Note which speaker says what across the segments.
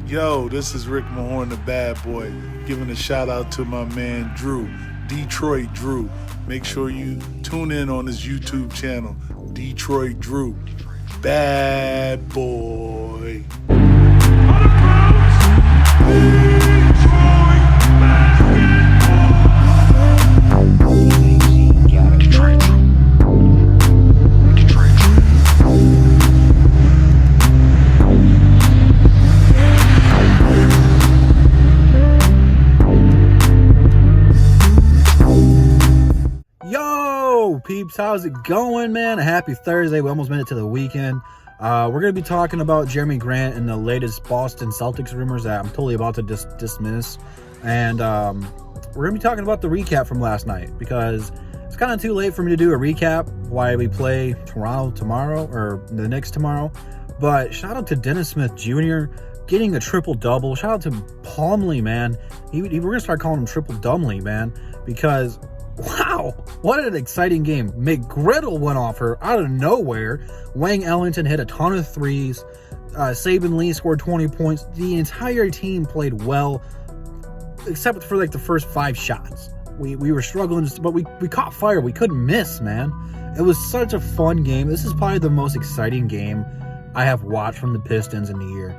Speaker 1: Yo, this is Rick Mahorn, the bad boy, giving a shout out to my man Drew, Detroit Drew. Make sure you tune in on his YouTube channel, Detroit Drew. Bad boy.
Speaker 2: Peeps, how's it going, man? A happy Thursday. We almost made it to the weekend. We're going to be talking about Jerami Grant and the latest Boston Celtics rumors that I'm totally about to dismiss. And we're going to be talking about the recap from last night because it's kind of too late for me to do a recap why we play Toronto tomorrow or the Knicks tomorrow. But shout out to Dennis Smith Jr. getting a triple-double. Shout out to Plumlee, man. We're going to start calling him Triple-Dumlee, man, because wow, what an exciting game. McGriddle went off her out of nowhere. Wang Ellington hit a ton of threes. Saban Lee scored 20 points. The entire team played well, except for like the first 5 shots. We were struggling, but we caught fire. We couldn't miss, man. It was such a fun game. This is probably the most exciting game I have watched from the Pistons in the year.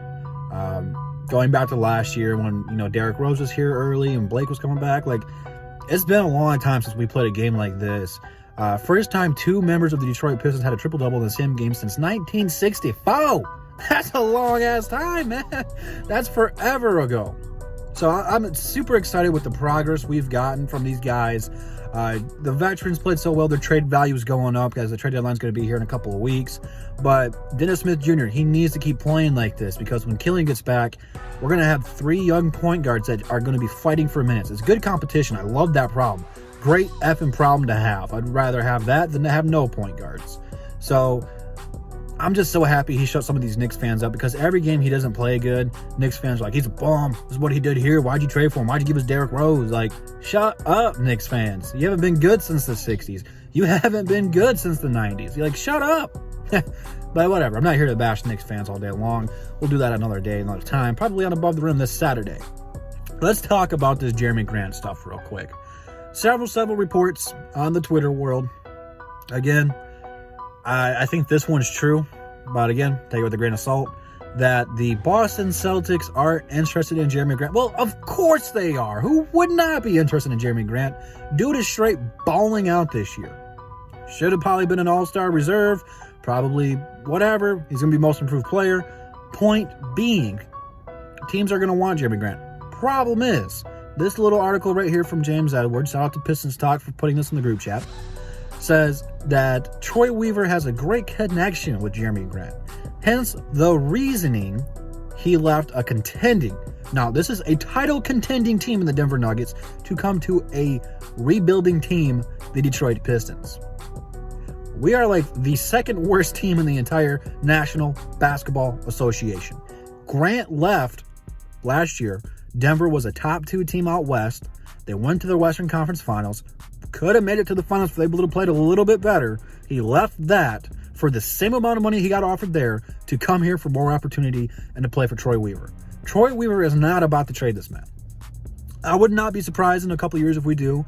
Speaker 2: Going back to last year when, Derrick Rose was here early and Blake was coming back, it's been a long time since we played a game like this. First time 2 members of the Detroit Pistons had a triple-double in the same game since 1964. That's a long-ass time, man. That's forever ago. So I'm super excited with the progress we've gotten from these guys. The veterans played so well, their trade value is going up because the trade deadline is going to be here in a couple of weeks. But Dennis Smith Jr., he needs to keep playing like this because when Killian gets back, we're going to have 3 young point guards that are going to be fighting for minutes. It's good competition. I love that problem. Great effing problem to have. I'd rather have that than to have no point guards. So I'm just so happy he shut some of these Knicks fans up because every game he doesn't play good, Knicks fans are like, he's a bum. This is what he did here. Why'd you trade for him? Why'd you give us Derrick Rose? Shut up, Knicks fans. You haven't been good since the 60s. You haven't been good since the 90s. You're like, shut up. But whatever. I'm not here to bash Knicks fans all day long. We'll do that another day, another time. Probably on Above the Rim this Saturday. Let's talk about this Jerami Grant stuff real quick. Several reports on the Twitter world. Again, I think this one's true, but again, take it with a grain of salt, that the Boston Celtics are interested in Jerami Grant. Well, of course they are. Who would not be interested in Jerami Grant? Dude is straight balling out this year. Should have probably been an all-star reserve, probably whatever. He's going to be most improved player. Point being, teams are going to want Jerami Grant. Problem is, this little article right here from James Edwards, shout out to Pistons Talk for putting this in the group chat, says that Troy Weaver has a great connection with Jerami Grant. Hence, the reasoning he left a contending, now this is a title contending team in the Denver Nuggets, to come to a rebuilding team, the Detroit Pistons. We are like the second worst team in the entire National Basketball Association. Grant left last year. Denver was a top 2 team out west. They went to the Western Conference Finals. Could have made it to the finals if they would have played a little bit better. He left that for the same amount of money he got offered there to come here for more opportunity and to play for Troy Weaver. Troy Weaver is not about to trade this man. I would not be surprised in a couple years if we do,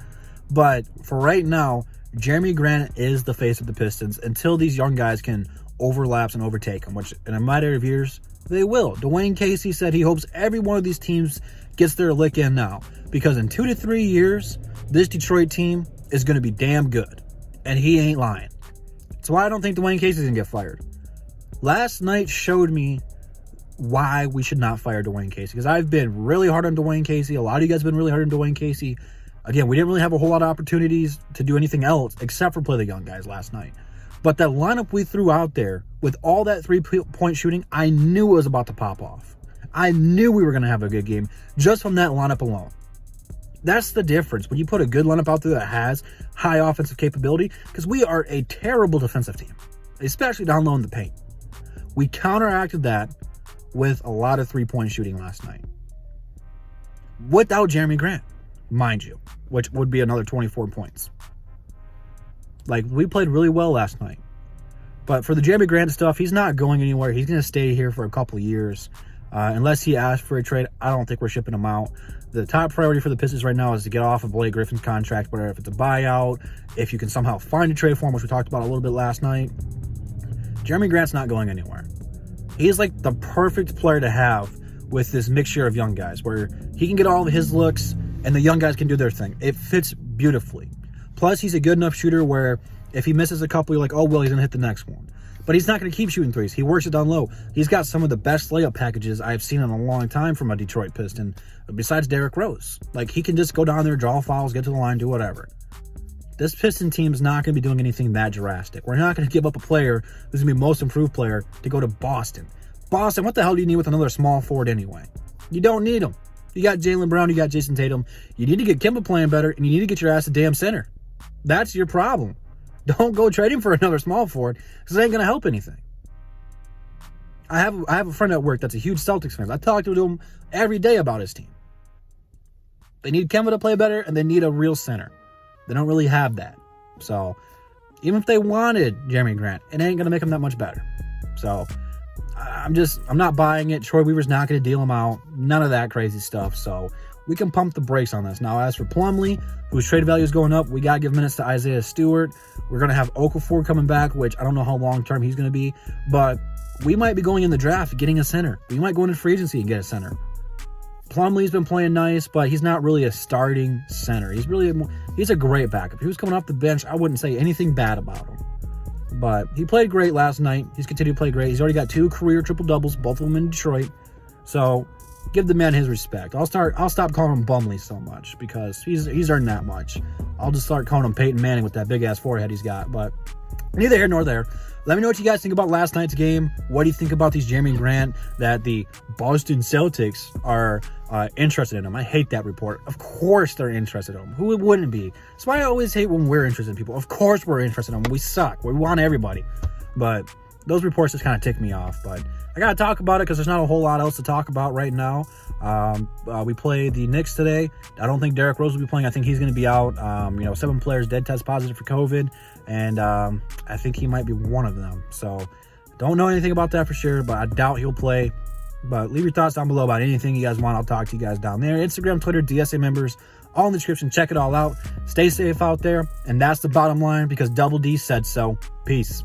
Speaker 2: but for right now, Jerami Grant is the face of the Pistons until these young guys can overlap and overtake him, which in a matter of years, they will. Dwayne Casey said he hopes every one of these teams gets their lick in now because in 2 to 3 years, this Detroit team is going to be damn good. And he ain't lying. That's why I don't think Dwayne Casey's going to get fired. Last night showed me why we should not fire Dwayne Casey. Because I've been really hard on Dwayne Casey. A lot of you guys have been really hard on Dwayne Casey. Again, we didn't really have a whole lot of opportunities to do anything else except for play the young guys last night. But that lineup we threw out there with all that 3-point shooting, I knew it was about to pop off. I knew we were going to have a good game just from that lineup alone. That's the difference when you put a good lineup out there that has high offensive capability, because we are a terrible defensive team, especially down low in the paint. We counteracted that with a lot of 3-point shooting last night. Without Jerami Grant, mind you, which would be another 24 points. We played really well last night. But for the Jerami Grant stuff, he's not going anywhere. He's going to stay here for a couple of years. Unless he asked for a trade, I don't think we're shipping him out. The top priority for the Pistons right now is to get off of Blake Griffin's contract, whether if it's a buyout, if you can somehow find a trade for him, which we talked about a little bit last night. Jerami Grant's not going anywhere. He's like the perfect player to have with this mixture of young guys, where he can get all of his looks and the young guys can do their thing. It fits beautifully. Plus, he's a good enough shooter where if he misses a couple, you're like, oh, well, he's going to hit the next one. But he's not going to keep shooting threes. He works it down low. He's got some of the best layup packages I've seen in a long time from a Detroit Piston, besides Derrick Rose. Like, he can just go down there, draw fouls, get to the line, do whatever. This Piston team's not going to be doing anything that drastic. We're not going to give up a player who's going to be most improved player to go to Boston. Boston, what the hell do you need with another small forward anyway? You don't need him. You got Jaylen Brown, you got Jason Tatum. You need to get Kemba playing better, and you need to get your ass a damn center. That's your problem. Don't go trading for another small forward, because it ain't going to help anything. I have a friend at work that's a huge Celtics fan. I talk to him every day about his team. They need Kemba to play better, and they need a real center. They don't really have that. So, even if they wanted Jerami Grant, it ain't going to make them that much better. So, I'm not buying it. Troy Weaver's not going to deal him out. None of that crazy stuff. So, we can pump the brakes on this. Now, as for Plumlee, whose trade value is going up, we got to give minutes to Isaiah Stewart. We're going to have Okafor coming back, which I don't know how long-term he's going to be. But we might be going in the draft getting a center. We might go into free agency and get a center. Plumlee's been playing nice, but he's not really a starting center. He's a great backup. If he was coming off the bench, I wouldn't say anything bad about him. But he played great last night. He's continued to play great. He's already got 2 career triple-doubles, both of them in Detroit. So give the man his respect. I'll stop calling him Bumley so much because he's earned that much. I'll just start calling him Peyton Manning with that big-ass forehead he's got. But neither here nor there. Let me know what you guys think about last night's game. What do you think about these Jerami Grant that the Boston Celtics are interested in him? I hate that report. Of course they're interested in him. Who wouldn't be? That's why I always hate when we're interested in people. Of course we're interested in them. We suck. We want everybody. But those reports just kind of tick me off. But I got to talk about it because there's not a whole lot else to talk about right now. We play the Knicks today. I don't think Derrick Rose will be playing. I think he's going to be out. 7 players dead test positive for COVID. And I think he might be one of them. So don't know anything about that for sure, but I doubt he'll play. But leave your thoughts down below about anything you guys want. I'll talk to you guys down there. Instagram, Twitter, DSA members, all in the description. Check it all out. Stay safe out there. And that's the bottom line because Double D said so. Peace.